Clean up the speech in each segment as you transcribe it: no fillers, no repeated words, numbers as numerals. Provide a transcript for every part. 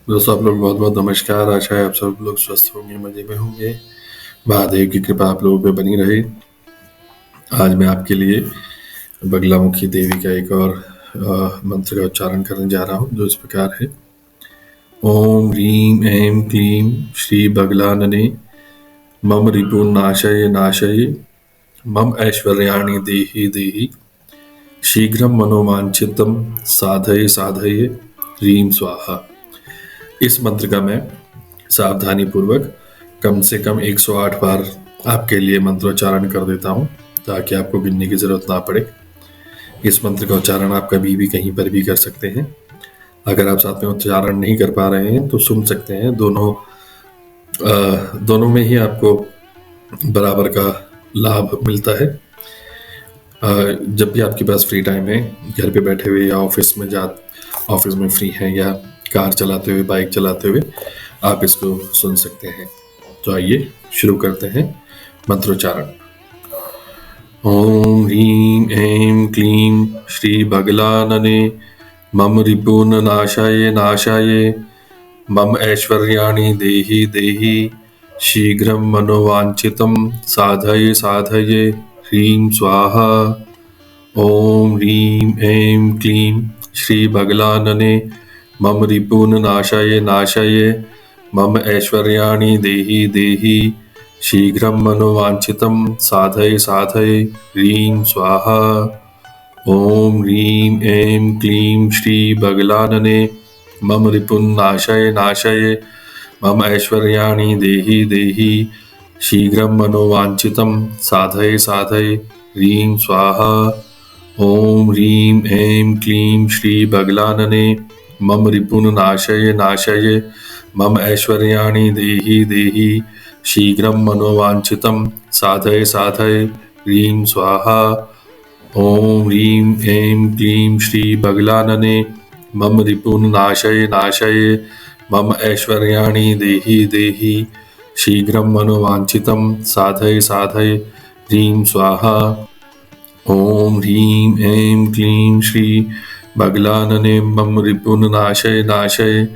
दोस्तों आप लोग बहुत बहुत नमस्कार। आशा है आप सब लोग स्वस्थ होंगे, मजे में होंगे। महादेव की कृपा आप लोगों पे बनी रहे। आज मैं आपके लिए बगलामुखी देवी का एक और मंत्र का उच्चारण करने जा रहा हूँ, जो इस प्रकार है। ओम ह्रीं ऐं क्लीं श्री बगलानने मम रिपुर्नाशय नाशये मम ऐश्वर्याणि देहि देहि शीघ्रं मनोवांछितं साधये साधये ह्रीं स्वाहा। इस मंत्र का मैं सावधानी पूर्वक कम से कम 108 बार आपके लिए मंत्रोच्चारण कर देता हूँ, ताकि आपको गिनने की जरूरत ना पड़े। इस मंत्र का उच्चारण आप कभी भी कहीं पर भी कर सकते हैं। अगर आप साथ में उच्चारण नहीं कर पा रहे हैं तो सुन सकते हैं। दोनों में ही आपको बराबर का लाभ मिलता है। जब भी आपके पास फ्री टाइम है, घर पे बैठे हुए या ऑफिस में फ्री हैं, या कार चलाते हुए, बाइक चलाते हुए आप इसको सुन सकते हैं। तो आइए शुरू करते हैं मंत्रोच्चारण। ओम ह्रीं ऐं क्लीं श्री बगलानने मम रिपुर्नाशाय नाशाय मम ऐश्वर्याणि देहि देहि शीघ्रं मनोवांछितं साधये साधये ह्रीं स्वाहा। ओम ह्रीं ऐं क्लीं श्री बगलानने मम रिपुर्नाशाय नाशाय मम ऐश्वर्याणि देहि देहि शीघ्रं मनोवांछितं साधये साधये ह्रीं स्वाहा। ओम ह्रीं ऐं क्लीं श्री बगलानने मम रिपुर्नाशय नाशये मम ऐश्वर्याणि देहि देहि शीघ्रं मनोवांछितं साधये साधये ह्रीं स्वाहा। ओम ह्रीं ऐं क्लीं श्री बगलानने मम रिपुर्नाशय नाशये मम ऐश्वर्याणि देहि देहि शीघ्रं मनोवांछितं साधये साधये ह्रीं स्वाहा। ओम ह्रीं ऐं क्लीं श्री बगलानने मम रिपुर्नाशय नाशये मम ऐश्वर्याणि देहि देहि शीघ्रं मनोवांछितं साधये साधये ह्रीं स्वाहा। ओम ह्रीं ऐं क्लीं श्री बगलानने मम रिपुर्नाशय नाशये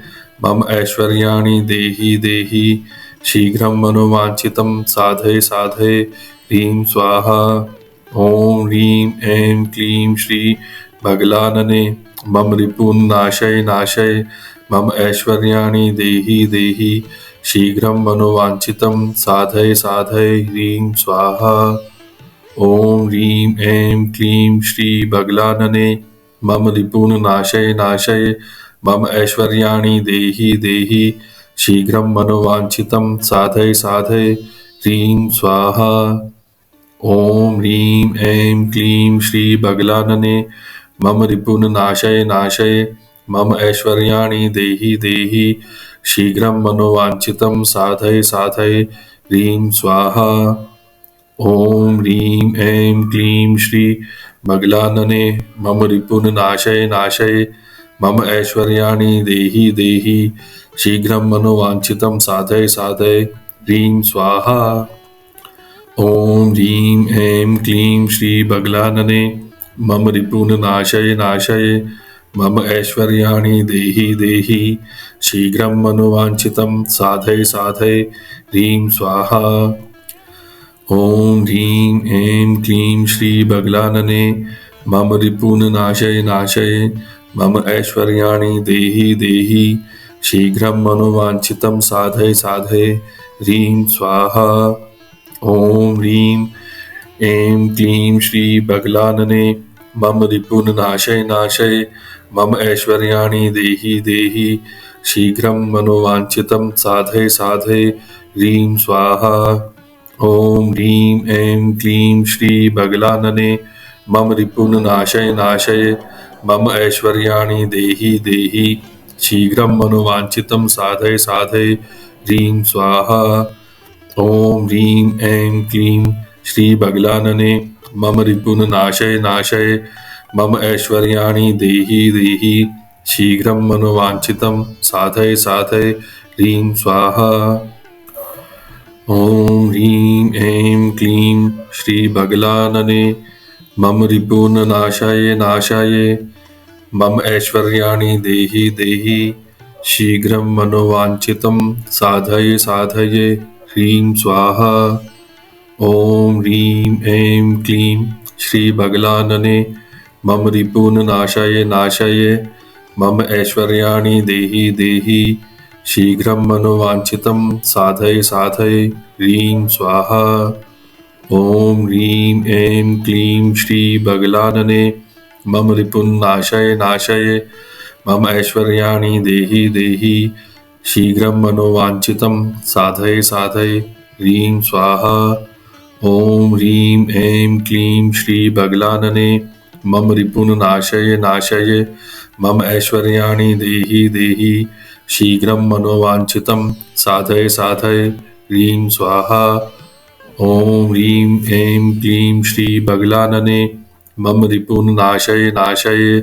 मम ऐश्वर्याणि देहि देहि शीघ्रं मनोवांछितं साधये साधये ह्रीं स्वाहा। ओम ह्रीं ऐं क्लीं श्री बगलानने मम रिपुर्नाशय नाशये मम ऐश्वर्याणि देहि देहि शीघ्रं मनोवांछितं साधये साधये ह्रीं स्वाहा। ओम ह्रीं ऐं क्लीं श्री बगलानने मम रिपुर्नाशय नाशये मम ऐश्वर्याणि देहि देहि शीघ्रं मनोवांछितं साधये साधये ह्रीं स्वाहा। ओम ह्रीं ऐं क्लीं श्री बगलानने मम रिपुर्नाशय नाशये मम ऐश्वर्याणि देहि देहि शीघ्रं मनोवांछितं साधये साधये ह्रीं स्वाहा। ओम ह्रीं ऐं क्लीं श्री बगलानने मम रिपुर्नाशय नाशये मम ऐश्वर्याणि देहि देहि शीघ्रं मनोवांछितं साधये साधये ह्रीं स्वाहा। ओम ह्रीं ऐं क्लीं श्री बगलानने मम रिपुर्नाशय नाशये मम ऐश्वर्याणि देहि देहि शीघ्रं मनोवांछितं साधये साधये ह्रीं स्वाहा। ओम ह्रीं ऐं क्लीं श्री बगलानने मम रिपुर्नाशय नाशये मम ऐश्वर्याणि देहि देहि शीघ्रं मनोवांछितं साधये साधये ह्रीं स्वाहा। ओम ह्रीं ऐं क्लीं श्री बगलानने मम रिपुर्नाशय नाशये मम ऐश्वर्याणि देहि देहि शीघ्रं मनोवांछितं साधये साधये ह्रीं स्वाहा। ओम ह्रीं ऐं क्लीं श्री बगलानने मम रिपुर्नाशय नाशये मम ऐश्वर्याणि देहि देहि शीघ्रं मनोवांछितं साधये साधये ह्रीं स्वाहा। ओम ह्रीं ऐं क्लीं श्री बगलानने मम रिपुर्नाशय नाशये मम ऐश्वर्याणि देहि देहि शीघ्रं मनोवांछितं साधये साधये ह्रीं स्वाहा। ओम ह्रीं ऐं क्लीं श्री बगलानने मम रिपुर्नाशय नाशये मम ऐश्वर्याणि देहि देहि शीघ्रं मनोवाञ्छितं साधये साधये ह्रीं स्वाहा। ॐ ह्रीं ऐं क्लीं श्रीबगलानने मम रिपून् नाशये नाशये मम ऐश्वर्याणि देहि देहि शीघ्रं मनोवाञ्छितं साधये साधये ह्रीं स्वाहा। ॐ ह्रीं ऐं क्लीं श्रीबगलानने मम रिपून् नाशये नाशये मम ऐश्वर्याणि देहि देहि शीघ्रं मनोवाञ्छितं साधये साधये ह्रीं स्वाहा। ॐ ह्रीं ऐं क्लीं श्रीबगलानने मम रिपून् नाशये नाशये मम ऐश्वर्याणि देहि देहि शीघ्रं मनोवाञ्छितं साधये साधये ह्रीं स्वाहा। ॐ ह्रीं ऐं क्लीं श्रीबगलानने मम रिपून् नाशये नाशये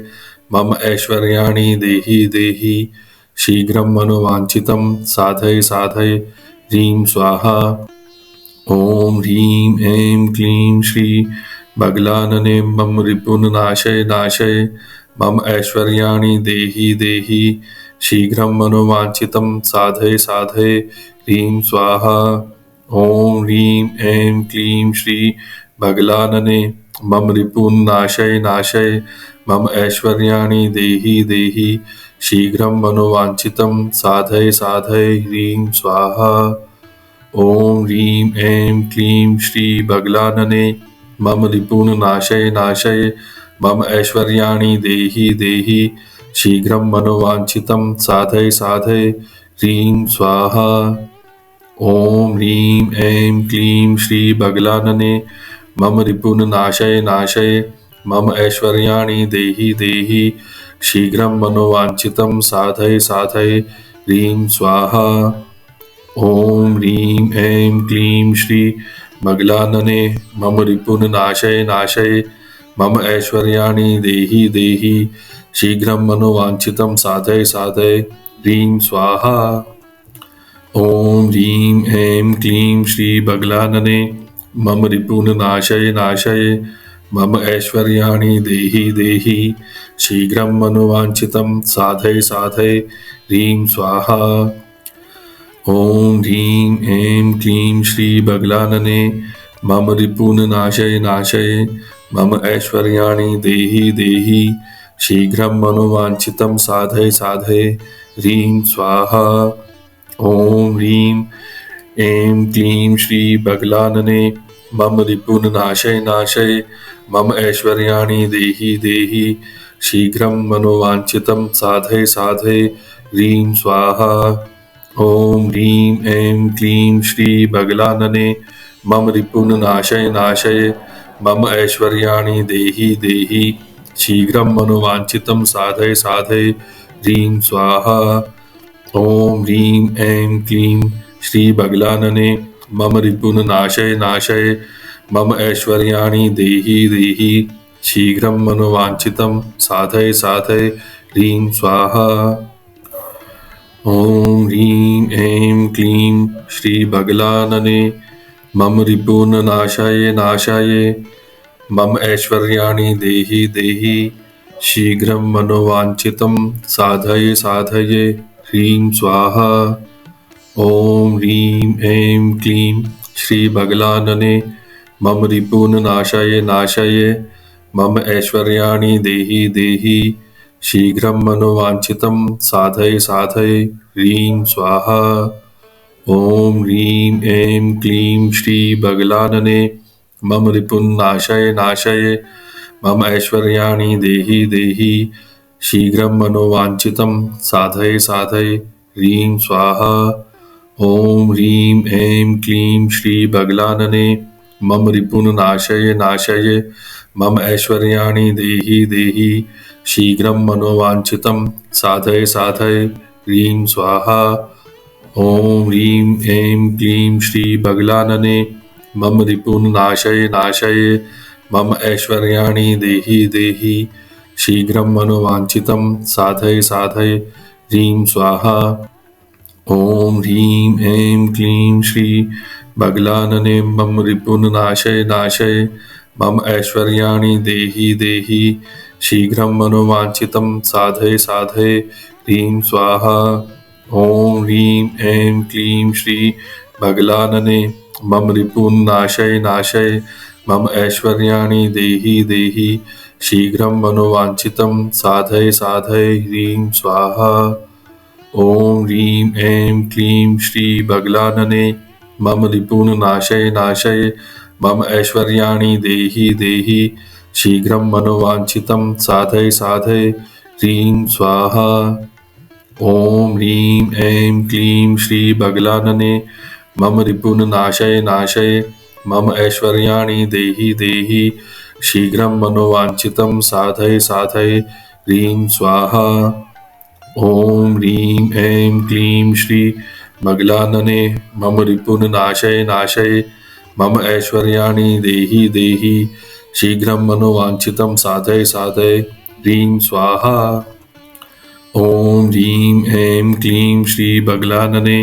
मम ऐश्वर्याणि देहि देहि शीघ्रं मनोवाञ्छितं साधये साधये ह्रीं स्वाहा। ॐ ह्रीं ऐं क्लीं श्रीबगलानने मम रिपून् नाशये नाशये मम ऐश्वर्याणि देहि देहि शीघ्रं मनोवाञ्छितं साधये साधये ह्रीं स्वाहा। ॐ ह्रीं ऐं क्लीं श्रीबगलानने मम रिपून् नाशये नाशये मम ऐश्वर्याणि देहि देहि शीघ्रं मनोवाञ्छितं साधये साधये ह्रीं स्वाहा। ॐ ह्रीं ऐं क्लीं श्रीबगलानने मम रिपून् नाशये नाशये मम ऐश्वर्याणि देहि देहि शीघ्रं मनोवाञ्छितं साधये साधये ह्रीं स्वाहा। ॐ ह्रीं ऐं क्लीं श्रीबगलानने मम रिपून् नाशये नाशये मम ऐश्वर्याणि देहि देहि शीघ्रं मनोवाञ्छितं साधये साधये ह्रीं स्वाहा। ॐ ह्रीं ऐं क्लीं श्रीबगलानने मम रिपून् नाशये नाशये मम ऐश्वर्याणि देहि देहि शीघ्रं मनोवाञ्छितं साधये साधये ह्रीं स्वाहा। ॐ ह्रीं ऐं क्लीं श्रीबगलानने मम रिपून् नाशये नाशये मम ऐश्वर्याणि देहि देहि शीघ्रं मनोवाञ्छितं साधये साधये ह्रीं स्वाहा। ॐ ह्रीं ऐं क्लीं श्रीबगलानने मम रिपून् नाशये नाशये मम ऐश्वर्याणि देहि देहि शीघ्रं मनोवाञ्छितं साधये साधये ह्रीं स्वाहा। ॐ ह्रीं ऐं क्लीं श्रीबगलानने मम रिपून् नाशये नाशये मम ऐश्वर्याणि देहि देहि शीघ्रं मनोवाञ्छितं साधये साधये ह्रीं स्वाहा। ॐ ह्रीं ऐं क्लीं श्रीबगलानने मम रिपून् नाशये नाशये मम ऐश्वर्याणि देहि देहि शीघ्रं मनोवाञ्छितं साधये साधये ह्रीं स्वाहा। ॐ ह्रीं ऐं क्लीं श्रीबगलानने मम रिपून् नाशये नाशये मम ऐश्वर्याणि देहि देहि शीघ्रं मनोवाञ्छितं साधये साधये ह्रीं स्वाहा। ॐ ह्रीं ऐं क्लीं श्रीबगलानने मम रिपून् नाशये नाशये मम ऐश्वर्याणि देहि देहि शीघ्रं मनोवाञ्छितं साधये साधये ह्रीं स्वाहा। ॐ ह्रीं ऐं क्लीं श्रीबगलानने मम रिपून् नाशये नाशये मम ऐश्वर्याणि देहि देहि शीघ्रं मनोवाञ्छितं साधये साधये ह्रीं स्वाहा। ॐ ह्रीं ऐं क्लीं श्रीबगलानने मम रिपून् नाशये नाशये मम ऐश्वर्याणि देहि देहि शीघ्रं मनोवाञ्छितं साधये साधये ह्रीं स्वाहा। ॐ ह्रीं ऐं क्लीं श्रीबगलानने मम रिपून् नाशये नाशये मम ऐश्वर्याणि देहि देहि शीघ्रं मनोवाञ्छितं साधये साधये ह्रीं स्वाहा। ॐ ह्रीं ऐं क्लीं श्रीबगलानने मम रिपून् नाशये नाशये मम ऐश्वर्याणि देहि देहि शीघ्रं मनोवाञ्छितं साधये साधये ह्रीं स्वाहा। ॐ ह्रीं ऐं क्लीं श्रीबगलानने मम रिपून् नाशये नाशये मम ऐश्वर्याणि देहि देहि शीघ्रं मनोवाञ्छितं साधय साधय ह्रीं स्वाहा। ॐ ह्रीं ऐं क्लीं श्री बगलानने मम रिपून् नाशय नाशय मम ऐश्वर्याणि देहि देहि शीघ्रं मनोवाञ्छितं साधय साधय ह्रीं स्वाहा। ॐ ह्रीं ऐं क्लीं श्री बगलानने मम रिपून् नाशय नाशय मम ऐश्वर्याणि देहि देहि शीघ्रं मनोवाञ्छितं साधय साधय ह्रीं स्वाहा। ॐ ह्रीं ऐं क्लीं श्री बगलानने मम रिपून् नाशय नाशय मम ऐश्वर्याणि देहि देहि शीघ्रं मनोवाञ्छितं साधय साधय ह्रीं स्वाहा। ॐ ह्रीं ऐं क्लीं श्री बगलानने मम रिपून् नाशय नाशय मम ऐश्वर्याणि देहि देहि शीघ्रं मनोवाञ्छितं साधय साधय ह्रीं स्वाहा। ॐ ह्रीं ऐं क्लीं श्री बगलानने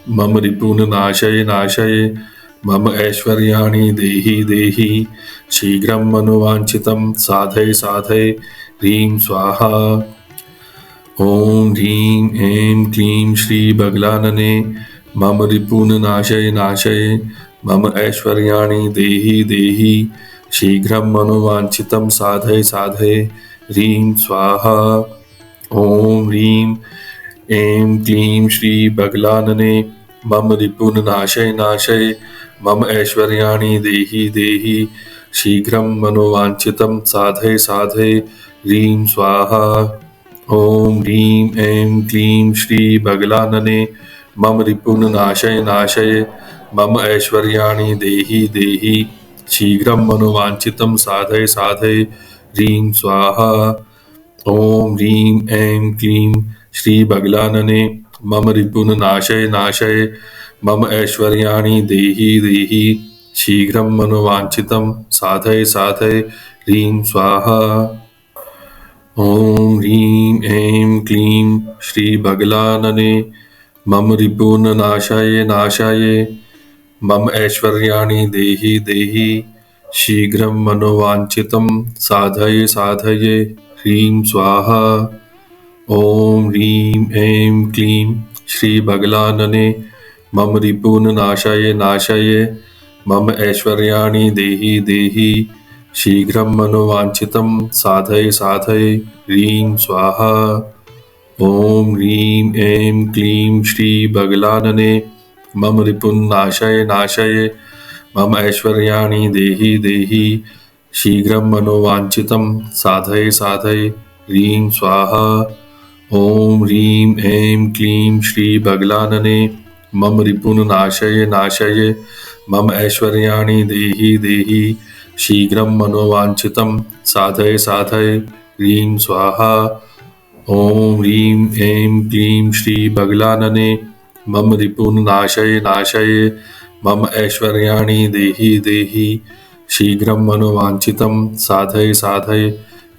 मम रिपून् नाशय नाशय मम ऐश्वर्याणि देहि देहि शीघ्रं मनोवाञ्छितं साधय साधय ह्रीं स्वाहा। ॐ ह्रीं ऐं क्लीं श्री बगलानने मम रिपून् नाशय नाशय मम ऐश्वर्याणि देहि देहि शीघ्रं मनोवाञ्छितं साधय साधय ह्रीं स्वाहा। ॐ ह्रीं ऐं क्लीं श्री बगलानने मम रिपून् नाशय नाशय मम ऐश्वर्याणि देहि देहि शीघ्रं मनोवाञ्छितं साधय साधय ह्रीं स्वाहा। ॐ ह्रीं ऐं क्लीं श्री बगलानने मम रिपून् नाशय नाशय मम ऐश्वर्याणि देहि देहि शीघ्रं मनोवाञ्छितं साधय साधय ह्रीं स्वाहा। ॐ ह्रीं ऐं क्लीं श्री बगलानने मम रिपून् नाशय नाशय मम ऐश्वर्याणि देहि देहि शीघ्रं मनोवाञ्छितं साधय साधय ह्रीं स्वाहा। ॐ ह्रीं ऐं क्लीं श्री बगलानने मम रिपून् नाशाय नाशाय मम ऐश्वर्याणि देहि देहि शीघ्रं मनोवाञ्छितं साधय साधय ह्रीं स्वाहा। ॐ ह्रीं ऐं क्लीं श्री बगलानने मम रिपून् नाशाय नाशाय मम ऐश्वर्याणि देहि देहि शीघ्रं मनोवाञ्छितं साधय साधय ह्रीं स्वाहा। ॐ ह्रीं ऐं क्लीं श्री बगलानने मम रिपून् नाशय नाशय मम ऐश्वर्याणि देहि देहि शीघ्रं मनोवाञ्छितं साधय साधय ह्रीं स्वाहा। ॐ ह्रीं ऐं क्लीं श्री बगलानने मम रिपून् नाशय नाशय मम ऐश्वर्याणि देहि देहि शीघ्रं मनोवाञ्छितं साधय साधय ह्रीं स्वाहा। ॐ ह्रीं ऐं क्लीं श्री बगलानने मम रिपून् नाशय नाशय मम ऐश्वर्याणि देहि देहि शीघ्रं मनोवाञ्छितं साधय साधय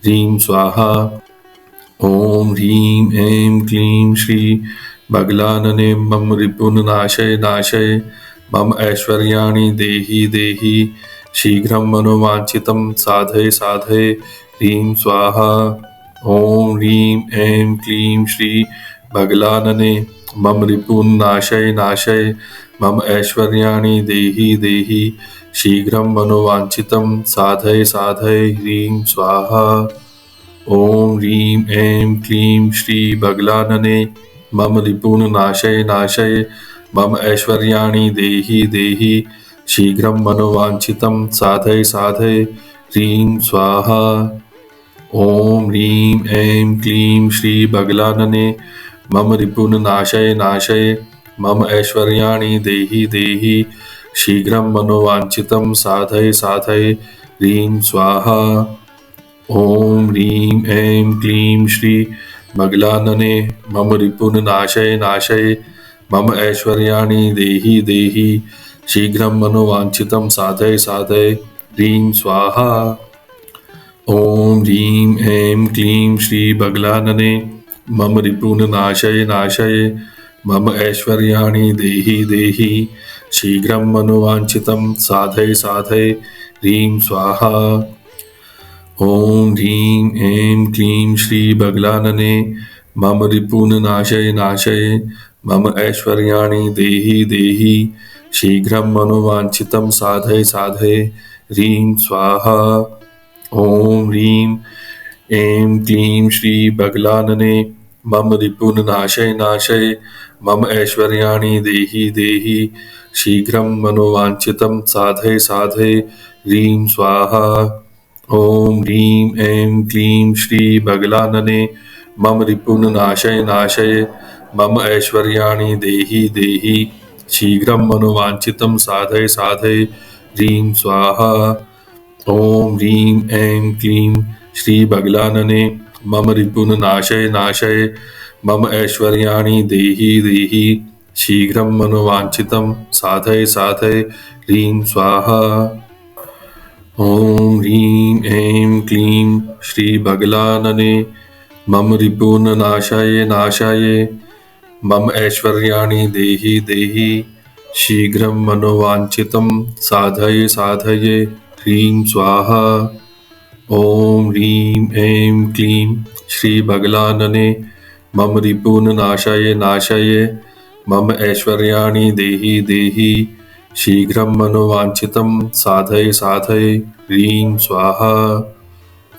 ह्रीं स्वाहा। ॐ ह्रीं ऐं क्लीं श्री बगलानने मम रिपून् नाशय नाशय मम ऐश्वर्याणि देहि देहि शीघ्रं मनोवाञ्छितं साधय साधय ह्रीं स्वाहा। ॐ ह्रीं ऐं क्लीं श्री बगलानने मम रिपून् नाशय नाशय मम ऐश्वर्याणि देहि देहि शीघ्रं मनोवाञ्छितं साधय साधय ह्रीं स्वाहा। ॐ ह्रीं ऐं क्लीं श्री बगलानने मम रिपून् नाशय नाशय मम ऐश्वर्याणि देहि देहि शीघ्रं मनोवाञ्छितं साधय साधय ह्रीं स्वाहा। ॐ ह्रीं ऐं क्लीं श्री बगलानने मम रिपून् नाशय नाशय मम ऐश्वर्याणि देहि देहि शीघ्रं मनोवाञ्छितं साधय साधय ह्रीं स्वाहा। ॐ ह्रीं ऐं क्लीं श्री बगलानने मम रिपून् नाशय नाशय मम ऐश्वर्याणि देहि देहि शीघ्रं मनोवाञ्छितं साधय साधय ह्रीं स्वाहा। ॐ ह्रीं ऐं क्लीं श्री बगलानने मम रिपून् नाशय नाशय मम ऐश्वर्याणि देहि देहि शीघ्रं मनोवाञ्छितं साधय साधय ह्रीं स्वाहा। ॐ ह्रीं ऐं क्लीं श्रीबगलानने मम रिपून् नाशय नाशय मम ऐश्वर्याणि देहि देहि शीघ्रं मनोवाञ्छितं साधय साधय ह्रीं स्वाहा। ॐ ह्रीं ऐं क्लीं श्रीबगलानने मम रिपून् नाशय नाशय मम ऐश्वर्याणि देहि देहि शीघ्रं मनोवाञ्छितं साधय साधय ह्रीं स्वाहा। ॐ ह्रीं ऐं क्लीं श्रीबगलानने मम रिपून् नाशय नाशय मम ऐश्वर्याणि देहि देहि शीघ्रं मनोवाञ्छितं साधय साधय ह्रीं स्वाहा। ॐ ह्रीं ऐं क्लीं श्रीबगलानने मम रिपून् नाशय नाशय मम ऐश्वर्याणि देहि देहि शीघ्रं मनोवाञ्छितं साधय साधय ह्रीं स्वाहा। ॐ ह्रीं ऐं क्लीं श्रीबगलानने मम रिपून् नाशाय नाशाय मम ऐश्वर्याणि देहि देहि शीघ्रं मनोवाञ्छितं साधय साधय ह्रीं स्वाहा। ॐ ह्रीं ऐं क्लीं श्रीबगलानने मम रिपून् नाशाय नाशाय मम ऐश्वर्याणि देहि देहि शीघ्रं मनोवाञ्छितं साधय साधय ह्रीं स्वाहा।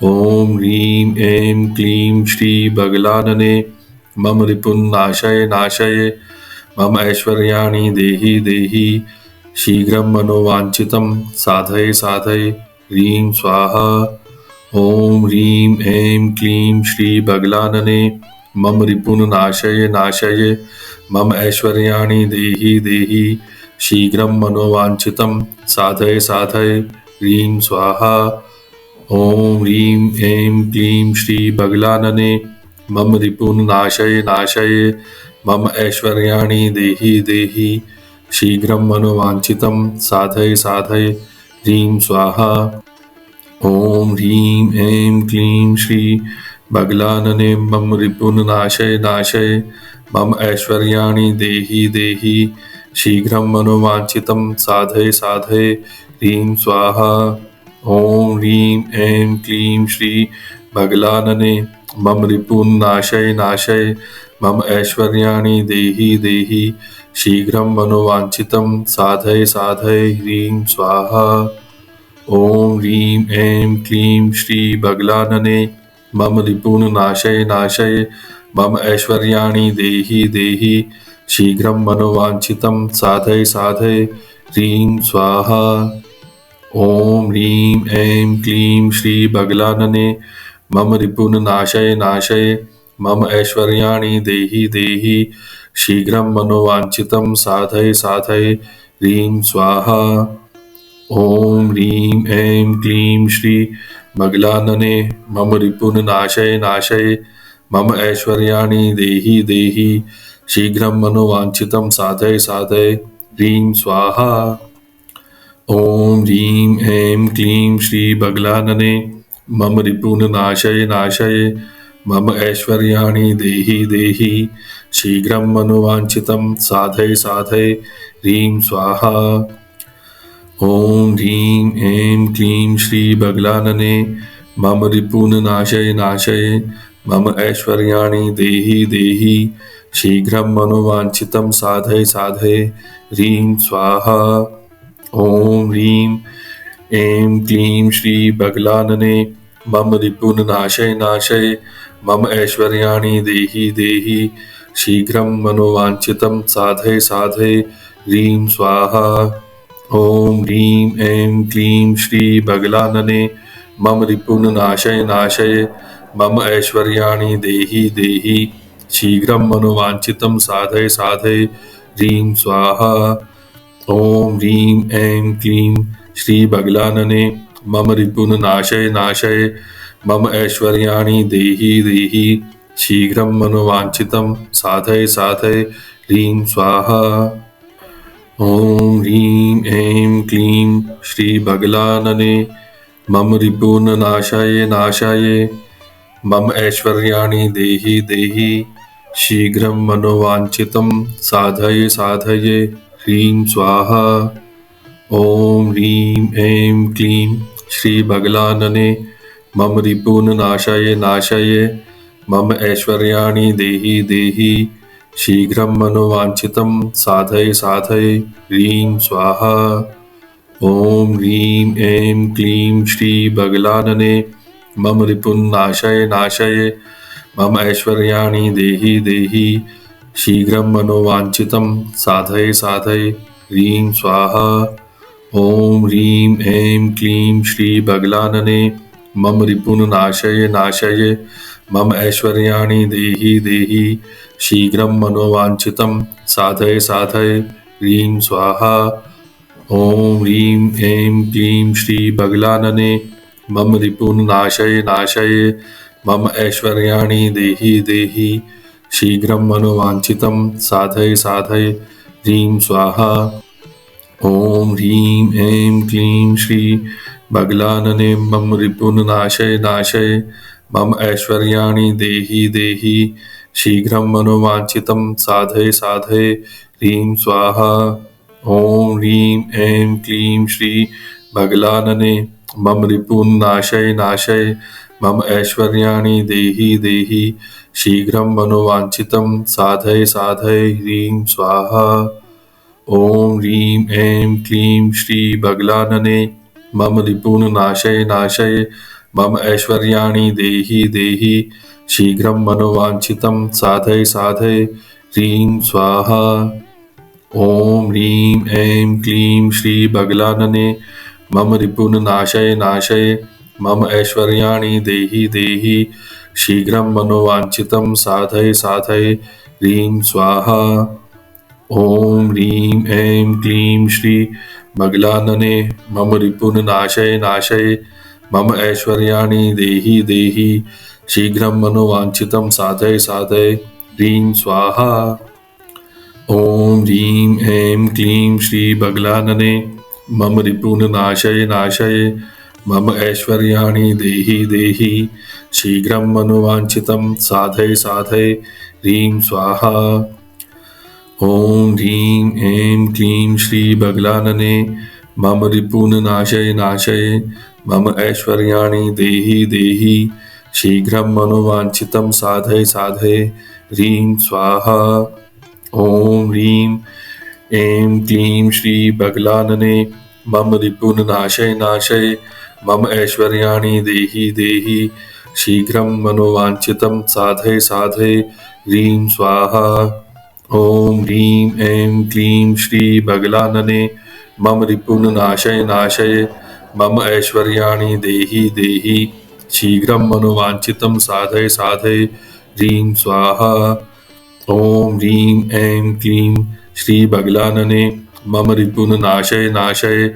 ॐ ह्रीं ऐं क्लीं श्रीबगलानने मम रिपून् नाशय नाशय मम ऐश्वर्याणि देहि देहि शीघ्रं मनोवाञ्छितं साधय साधय ह्रीं स्वाहा। ॐ ह्रीं ऐं क्लीं श्रीबगलानने मम रिपून् नाशय नाशय मम ऐश्वर्याणि देहि देहि शीघ्रं मनोवाञ्छितं साधय साधय ह्रीं स्वाहा। ॐ ह्रीं ऐं क्लीं श्रीबगलानने मम रिपून् नाशय नाशय मम ऐश्वर्याणि देहि देहि शीघ्रं मनोवाञ्छितं साधय साधय ह्रीं स्वाहा। ॐ ह्रीं ऐं क्लीं श्रीबगलानने मम रिपून् नाशय नाशय मम ऐश्वर्याणि देहि देहि शीघ्रं मनोवाञ्छितं साधय साधय ह्रीं स्वाहा। ॐ ह्रीं ऐं क्लीं श्रीबगलानने मम रिपून् नाशय नाशय मम ऐश्वर्याणि देहि देहि शीघ्रं मनोवाञ्छितं साधय साधय ह्रीं स्वाहा। ॐ ह्रीं ऐं क्लीं श्रीबगलानने मम रिपून् नाशय नाशय मम ऐश्वर्याणि देहि देहि शीघ्रं मनोवाञ्छितं साधय साधय ह्रीं स्वाहा। ॐ ह्रीं ऐं क्लीं श्रीबगलानने मम रिपून् नाशय नाशय मम ऐश्वर्याणि देहि देहि शीघ्रं मनोवाञ्छितं साधय साधय ह्रीं स्वाहा। ॐ ह्रीं ऐं क्लीं श्रीबगलानने मम रिपून् नाशय नाशय मम ऐश्वर्याणि देहि देहि शीघ्रं मनोवाञ्छितं साधय साधय ह्रीं स्वाहा। ॐ ह्रीं ऐं क्लीं श्रीबगलानने मम रिपून् नाशय नाशय मम ऐश्वर्याणि देहि देहि शीघ्रं मनोवाञ्छितं साधय साधय ह्रीं स्वाहा। ॐ ह्रीं ऐं क्लीं श्रीबगलानने मम रिपून् नाशय नाशय मम ऐश्वर्याणि देहि देहि शीघ्रं मनोवाञ्छितं साधय साधय ह्रीं स्वाहा। ॐ ह्रीं ऐं क्लीं श्रीबगलानने मम रिपून् नाशय नाशय मम ऐश्वर्याणि देहि देहि शीघ्रं मनोवाञ्छितं साधय साधय ह्रीं स्वाहा। ॐ ह्रीं ऐं क्लीं श्रीबगलानने मम रिपून् नाशय नाशय मम ऐश्वर्याणि देहि देहि शीघ्रं मनोवाञ्छितं साधय साधय ह्रीं स्वाहा। ॐ ह्रीं ऐं क्लीं श्रीबगलानने मम रिपून् नाशय नाशय मम ऐश्वर्याणि देहि देहि शीघ्रं मनोवाञ्छितं साधय साधय ह्रीं स्वाहा। ॐ ह्रीं ऐं क्लीं श्रीबगलानने मम रिपून् नाशाय नाशाय मम ऐश्वर्याणि देहि देहि शीघ्रं मनोवाञ्छितं साधय साधय ह्रीं स्वाहा। ॐ ह्रीं ऐं क्लीं श्रीबगलानने मम रिपून् नाशय नाशय मम ऐश्वर्याणि देहि देहि शीघ्रं मनोवाञ्छितं साधय साधय ह्रीं स्वाहा। ॐ ह्रीं ऐं क्लीं श्री बगलानने मम रिपुन् नाशय नाशय मम ऐश्वर्याणि देहि देहि शीघ्रं मनोवाञ्छितं साधय साधय ह्रीं स्वाहा। ॐ ह्रीं ऐं क्लीं श्री बगलानने मम रिपुन् नाशय नाशय मम ऐश्वर्याणि देहि देहि शीघ्रं मनोवाञ्छितं साधय साधय ह्रीं स्वाहा। ॐ ह्रीं ऐं क्लीं श्री बगलानने मम रिपुन् नाशय नाशय मम ऐश्वर्याणि देहि देहि शीघ्रं मनोवाञ्छितं साधय साधय ह्रीं स्वाहा। ॐ ह्रीं ऐं क्लीं श्री बगलानने मम रिपुन् नाशय नाशय मम ऐश्वर्याणि देहि देहि शीघ्रं मनोवाञ्छितं साधय साधय ह्रीं स्वाहा। ॐ ह्रीं ऐं क्लीं श्री बगलानने मम रिपुन् नाशय नाशय मम ऐश्वर्याणि देहि देहि शीघ्रं मनोवाञ्छितं साधय साधय ह्रीं स्वाहा। ॐ ह्रीं ऐं क्लीं श्री बगलानने मम रिपुन् नाशय नाशय मम ऐश्वर्याणि देहि देहि शीघ्रं मनोवाञ्छितं साधय साधय ह्रीं स्वाहा। ॐ ह्रीं ऐं क्लीं श्री बगलानने मम रिपुन् नाशय नाशय मम ऐश्वर्याणि देहि देहि शीघ्रं मनोवाञ्छितं साधय साधय ह्रीं स्वाहा। ॐ ह्रीं ऐं क्लीं श्री बगलानने मम रिपुन् नाशय नाशय मम ऐश्वर्याणि देहि देहि शीघ्रं मनोवाञ्छितं साधय साधय ह्रीं स्वाहा। ॐ ह्रीं ऐं क्लीं श्री बगलानने मम रिपुन् नाशय नाशय मम ऐश्वर्याणि देहि देहि शीघ्रं मनोवाञ्छितं साधय साधय ह्रीं स्वाहा। ॐ ह्रीं ऐं क्लीं श्री बगलानने मम रिपुन् नाशय नाशय मम ऐश्वर्याणि देहि देहि शीघ्रं मनोवाञ्छितं साधय साधय ह्रीं स्वाहा। ॐ ह्रीं ऐं क्लीं श्री बगलानने मम रिपुन् नाशय नाशय मम ऐश्वर्याणि देहि देहि शीघ्रं मनोवाञ्छितं साधय साधय ह्रीं स्वाहा। ॐ ह्रीं ऐं क्लीं श्री बगलानने मम रिपुन् नाशय नाशय मम ऐश्वर्याणि देहि देहि शीघ्रं मनोवाञ्छितं साधय साधय ह्रीं स्वाहा। ॐ ह्रीं ऐं क्लीं श्री बगलानने मम रिपुन् नाशय नाशय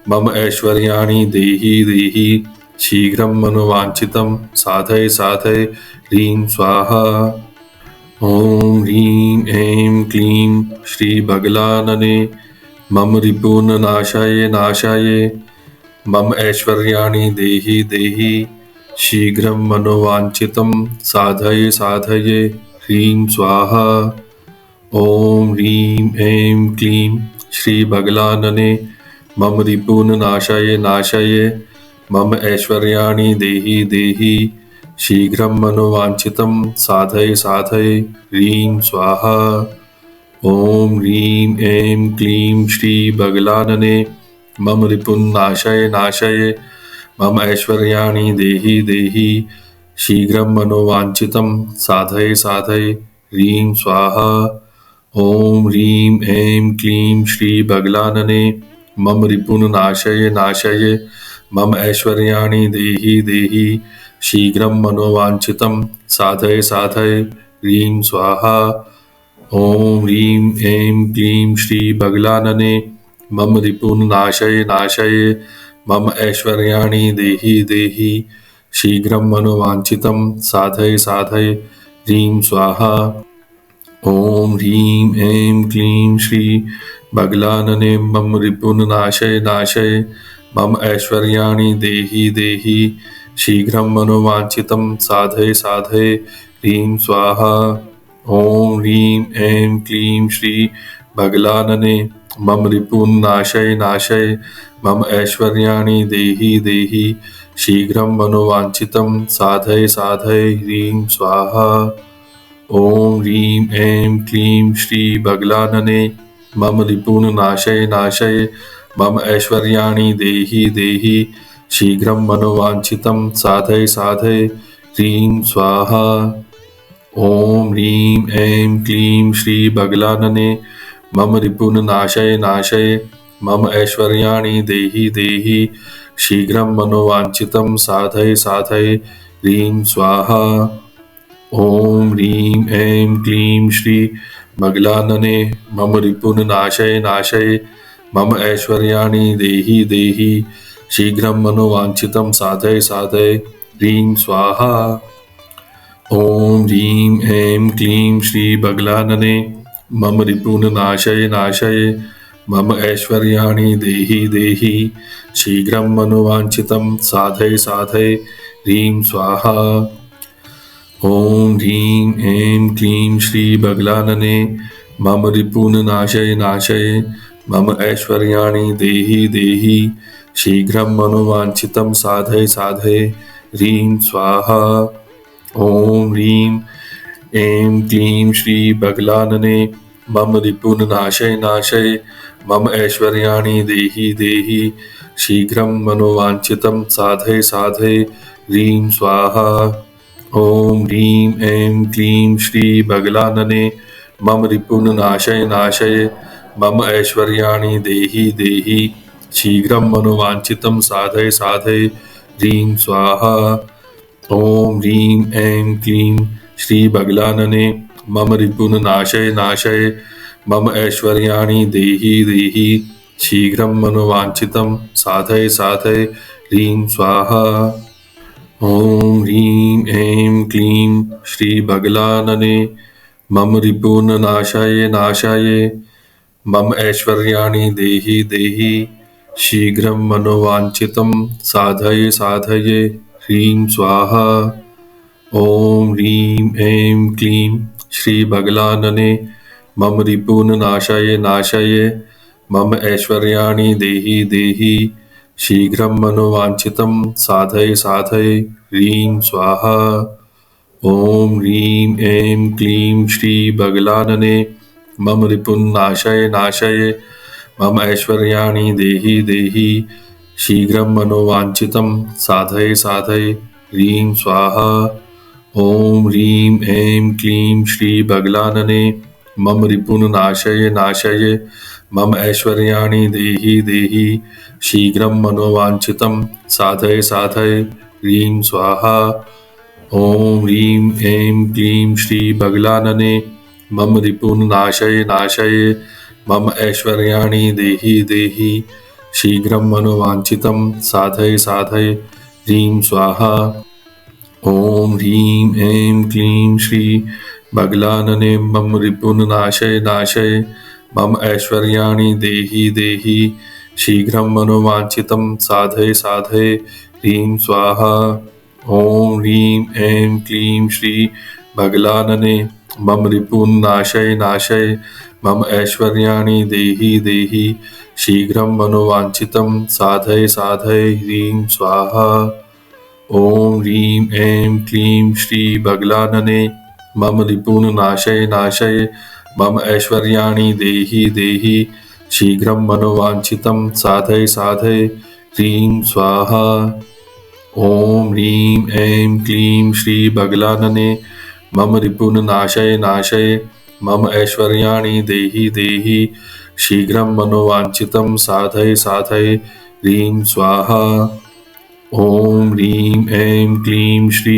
मम ऐश्वर्याणि देहि देहि शीघ्रं मनोवाञ्छितं साधय साधय ह्रीं स्वाहा। ॐ ह्रीं ऐं क्लीं श्री बगलानने मम रिपुन् नाशय नाशय मम ऐश्वर्याणि देहि देहि शीघ्रं मनोवाञ्छितं साधय साधय ह्रीं स्वाहा। ॐ ह्रीं ऐं क्लीं श्री बगलानने मम रिपुन् नाशय नाशय मम ऐश्वर्याणि देहि देहि शीघ्रं मनोवाञ्छितं साधय साधय ह्रीं स्वाहा। ॐ ह्रीं ऐं क्लीं श्री बगलानने मम रिपुन् नाशय नाशय मम ऐश्वर्याणि देहि देहि शीघ्रं मनोवाञ्छितं साधय साधय ह्रीं स्वाहा। ॐ ह्रीं ऐं क्लीं श्री बगलानने मम रिपुन् नाशय नाशय मम ऐश्वर्याणि देहि देहि शीघ्रं मनोवाञ्छितं साधय साधय ह्रीं स्वाहा। ॐ ह्रीं ऐं क्लीं श्री बगलानने मम रिपुन् नाशय नाशय मम ऐश्वर्याणि देहि देहि शीघ्रं मनोवाञ्छितं साधय साधय ह्रीं स्वाहा। ॐ ह्रीं ऐं क्लीं श्री बगलानने मम रिपुन् नाशय नाशय मम ऐश्वर्याणि देहि देहि शीघ्रं मनोवाञ्छितं साधय साधय ह्रीं स्वाहा। ॐ ह्रीं ऐं क्लीं श्री बगलानने मम रिपुन् नाशय नाशय मम ऐश्वर्याणि देहि देहि शीघ्रं मनोवाञ्छितं साधय साधय ह्रीं स्वाहा। ॐ ह्रीं ऐं क्लीं श्री बगलानने मम रिपून् नाशय नाशय मम ऐश्वर्याणि देहि देहि शीघ्रं मनोवाञ्छितं साधय साधय ह्रीं स्वाहा। ॐ ह्रीं ऐं क्लीं श्री बगलानने मम रिपून् नाशय नाशय मम ऐश्वर्याणि देहि देहि शीघ्रं मनोवाञ्छितं साधय साधय ह्रीं स्वाहा। ॐ ह्रीं ऐं क्लीं श्री बगलानने मम रिपून् नाशय नाशय मम ऐश्वर्याणि देहि देहि शीघ्रं मनोवाञ्छितं साधय साधय ह्रीं स्वाहा। ॐ ह्रीं ऐं क्लीं श्री बगलानने मम रिपून् नाशय नाशय मम ऐश्वर्याणि देहि देहि शीघ्रं मनोवाञ्छितं साधय साधय ह्रीं स्वाहा। ॐ ह्रीं ऐं क्लीं श्री बगलानने मम रिपून् नाशय नाशय मम ऐश्वर्याणि देहि देहि शीघ्रं मनोवाञ्छितं साधय साधय ह्रीं स्वाहा। ॐ ह्रीं ऐं क्लीं श्री बगलानने मम रिपून् नाशय नाशय मम ऐश्वर्याणि देहि देहि शीघ्रं मनोवाञ्छितं साधय साधय ह्रीं स्वाहा। ॐ ह्रीं ऐं क्लीं श्री बगलानने मम रिपून् नाशय नाशय मम ऐश्वर्याणि देहि देहि शीघ्रं मनोवाञ्छितं साधय साधय ह्रीं स्वाहा। ॐ ह्रीं ऐं क्लीं श्री बगलानने मम रिपून् नाशय नाशय मम ऐश्वर्याणि देहि देहि शीघ्रं मनोवाञ्छितं साधय साधय ह्रीं स्वाहा। ॐ ह्रीं ऐं क्लीं श्री बगलानने मम रिपून् नाशाय नाशाय मम ऐश्वर्याणि देहि देहि शीघ्रं मनोवाञ्छितं साधय साधय ह्रीं स्वाहा। ॐ ह्रीं ऐं क्लीं श्री बगलानने मम रिपून् नाशाय नाशाय मम ऐश्वर्याणि देहि देहि शीघ्रं मनोवाञ्छितं साधय साधय ह्रीं स्वाहा। ॐ ह्रीं ऐं क्लीं श्री बगलानने मम रिपून् नाशय नाशय मम ऐश्वर्याणि देहि देहि शीघ्रं मनोवाञ्छितं साधय साधय ह्रीं स्वाहा। ॐ ह्रीं ऐं क्लीं श्री बगलानने मम रिपून् नाशय नाशय मम ऐश्वर्याणि देहि देहि शीघ्रं मनोवाञ्छितं साधय साधय ह्रीं स्वाहा। ॐ ह्रीं ऐं क्लीं श्री बगलानने मम रिपून् नाशय नाशय मम ऐश्वर्याणि देहि देहि शीघ्रं मनोवाञ्छितं साधय साधय ह्रीं स्वाहा। ॐ ह्रीं ऐं क्लीं श्री बगलानने मम रिपून् नाशय नाशय मम ऐश्वर्याणि देहि देहि शीघ्रं मनोवाञ्छितं साधय साधय ह्रीं स्वाहा। ॐ ह्रीं ऐं क्लीं श्री बगलानने मम रिपून् नाशय नाशय मम ऐश्वर्याणि देहि देहि शीघ्रं मनोवाञ्छितं साधय साधय ह्रीं स्वाहा। ॐ ह्रीं ऐं क्लीं श्री बगलानने मम रिपून् नाशय नाशय मम ऐश्वर्याणि देहि देहि शीघ्रं मनोवाञ्छितं साधय साधय ह्रीं स्वाहा। ॐ ह्रीं ऐं क्लीं श्री बगलानने मम रिपून् नाशय नाशय मम ऐश्वर्याणि देहि देहि शीघ्रं मनोवाञ्छितं साधय साधय ह्रीं स्वाहा। ॐ ह्रीं ऐं क्लीं श्री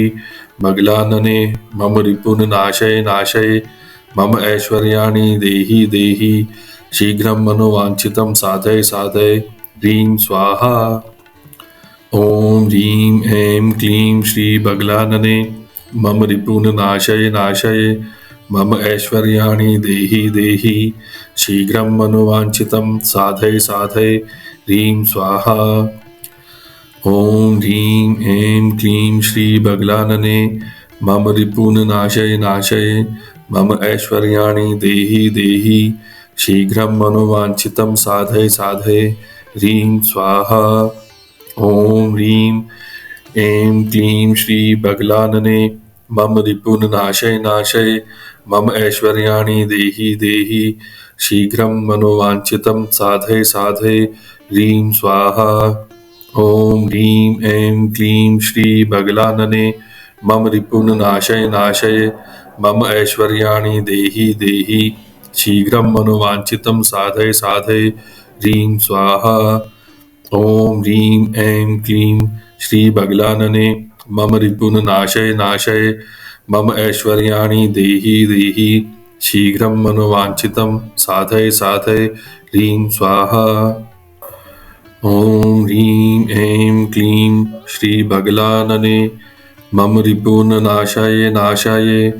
बगलानने मम रिपून् नाशय नाशय मम ऐश्वर्याणि देहि देहि शीघ्रं मनोवाञ्छितं साधय साधय ह्रीं स्वाहा। ॐ ह्रीं ऐं क्लीं श्री बगलानने मम रिपून् नाशय नाशय मम ऐश्वर्याणि देहि देहि शीघ्रं मनोवाञ्छितं साधय साधय ह्रीं स्वाहा। ॐ ह्रीं ऐं क्लीं श्री बगलानने मम रिपून् नाशय नाशय मम ऐश्वर्याणि देहि देहि शीघ्रं मनोवाञ्छितं साधय साधय ह्रीं स्वाहा। ॐ ह्रीं ऐं क्लीं श्री बगलानने मम रिपुन्नाशय नाशय मम ऐश्वर्याणि देहि देहि शीघ्रं मनोवाञ्छितं साधय साधय ह्रीं स्वाहा। ॐ ह्रीं ऐं क्लीं श्री बगलानने मम रिपुन्नाशय नाशय मम ऐश्वर्याणि देहि देहि शीघ्रं मनोवाञ्छितं साधय साधय ह्रीं स्वाहा। ॐ ह्रीं ऐं क्लीं श्री बगलानने मम रिपुन्नाशय नाशय मम ऐश्वर्याणि देहि देहि शीघ्रं मनोवाञ्छितं साधय साधय ह्रीं स्वाहा। ॐ ह्रीं ऐं क्लीं श्री बगलानने मम रिपुन्नाशय नाशय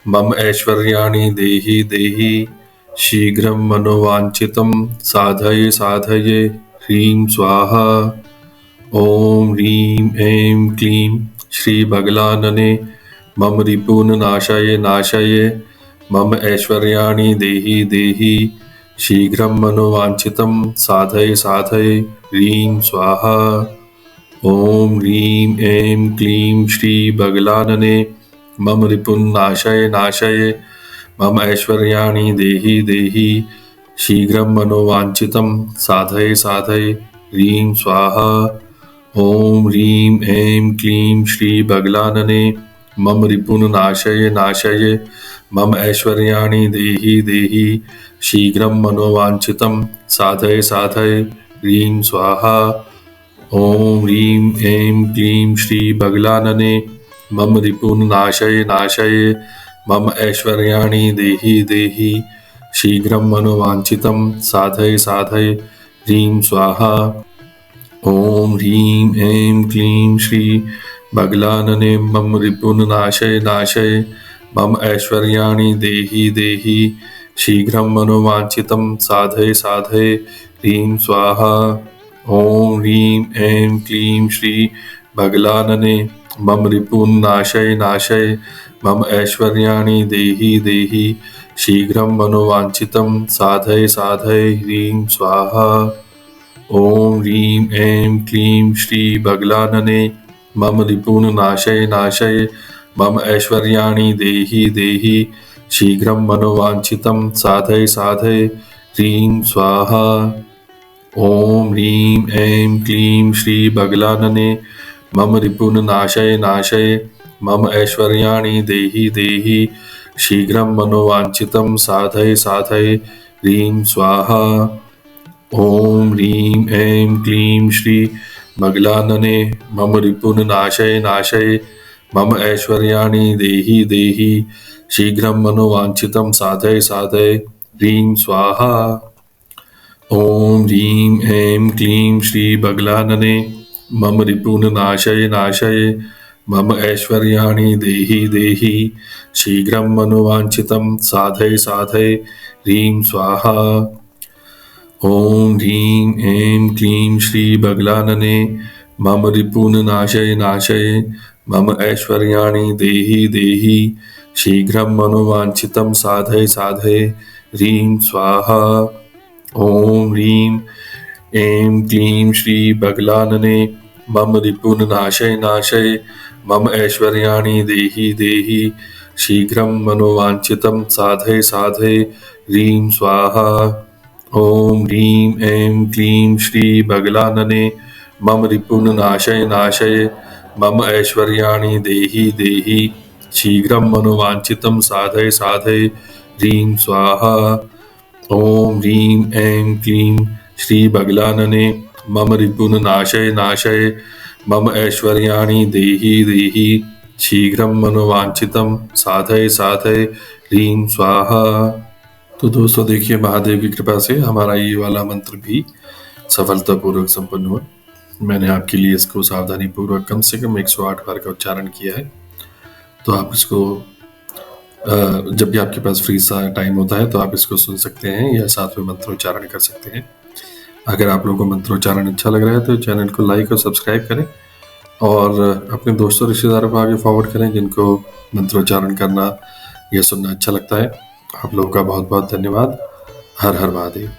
मम ऐश्वर्याणि देहि देहि शीघ्रं मनोवाञ्छितं साधय साधय ह्रीं स्वाहा। ॐ ह्रीं ऐं क्लीं श्री बगलानने मम रिपुन्नाशय नाशय मम ऐश्वर्याणि देहि देहि शीघ्रं मनोवाञ्छितं साधय साधय ह्रीं स्वाहा। ॐ ह्रीं ऐं क्लीं श्री बगलानने मम रिपुन्नाशय नाशय मम ऐश्वर्याणि देहि देहि शीघ्रं मनोवाञ्छितं साधय साधय ह्रीं स्वाहा। ॐ ह्रीं ऐं क्लीं श्री बगलानने मम रिपुन्नाशय नाशय मम ऐश्वर्याणि देहि देहि शीघ्रं मनोवाञ्छितं साधय साधय ह्रीं स्वाहा। ॐ ह्रीं ऐं क्लीं श्री बगलानने मम रिपुन्नाशय नाशय मम ऐश्वर्याणि देहि देहि शीघ्रं मनोवाञ्छितं साधय साधय ह्रीं स्वाहा। ॐ ह्रीं ऐं क्लीं श्री बगलानने मम रिपुन्नाशय नाशय मम ऐश्वर्याणि देहि देहि शीघ्रं मनोवाञ्छितं साधय साधय ह्रीं स्वाहा। ॐ ह्रीं ऐं क्लीं श्री बगलानने मम रिपुन्नाशय नाशय मम ऐश्वर्याणि देहि देहि शीघ्रं मनोवाञ्छितं साधय साधय ह्रीं स्वाहा। ॐ ह्रीं ऐं क्लीं श्री बगलानने मम रिपुन्नाशय नाशय मम ऐश्वर्याणि देहि देहि शीघ्रं मनोवाञ्छितं साधय साधय ह्रीं स्वाहा। ॐ ह्रीं ऐं क्लीं श्री बगलानने मम रिपुन्नाशय नाशय मम ऐश्वर्याणि देहि देहि शीघ्रं मनोवाञ्छितं साधय साधय ह्रीं स्वाहा। ॐ ह्रीं ऐं क्लीं श्री बगलानने मम रिपुन्नाशय नाशय मम ऐश्वर्याणि देहि देहि शीघ्रं मनोवाञ्छितं साधय साधय ह्रीं स्वाहा। ॐ ह्रीं ऐं क्लीं श्री बगलानने मम रिपुन्नाशय नाशय मम ऐश्वर्याणि देहि देहि शीघ्रं मनोवाञ्छितं साधय साधय ह्रीं स्वाहा। ॐ ह्रीं ऐं क्लीं श्री बगलानने मम रिपुन्नाशय नाशय मम ऐश्वर्याणि देहि देहि शीघ्रं मनोवाञ्छितं साधय साधय ह्रीं स्वाहा। ॐ ह्रीं ऐं क्लीं श्री बगलानने मम रिपुन्नाशय नाशय मम ऐश्वर्याणि देहि देहि शीघ्रं मनोवाञ्छितं साधय साधय ह्रीं स्वाहा। ॐ ह्रीं ऐं क्लीं श्री बगलानने मम रिपुन्नाशय नाशय मम ऐश्वर्याणि देहि देहि शीघ्रं मनोवाञ्छितं साधय साधय ह्रीं स्वाहा। ॐ ह्रीं ऐं क्लीं श्री बगलानने मम रिपुन्नाशय नाशय मम ऐश्वर्याणि देहि देहि शीघ्रं मनोवाञ्छितं साधय साधय ह्रीं स्वाहा। तो दोस्तों देखिए, महादेव की कृपा से हमारा ये वाला मंत्र भी सफलतापूर्वक संपन्न हुआ। मैंने आपके लिए इसको सावधानी पूर्वक कम से कम 108 बार का उच्चारण किया है। तो आप इसको जब भी आपके पास फ्री सा टाइम होता है तो आप इसको सुन सकते हैं या साथ में मंत्रोच्चारण कर सकते हैं। अगर आप लोगों को मंत्रोच्चारण अच्छा लग रहा है तो चैनल को लाइक और सब्सक्राइब करें और अपने दोस्तों रिश्तेदारों को आगे फॉरवर्ड करें जिनको मंत्रोच्चारण करना या सुनना अच्छा लगता है। आप लोगों का बहुत बहुत धन्यवाद। हर हर महादेव।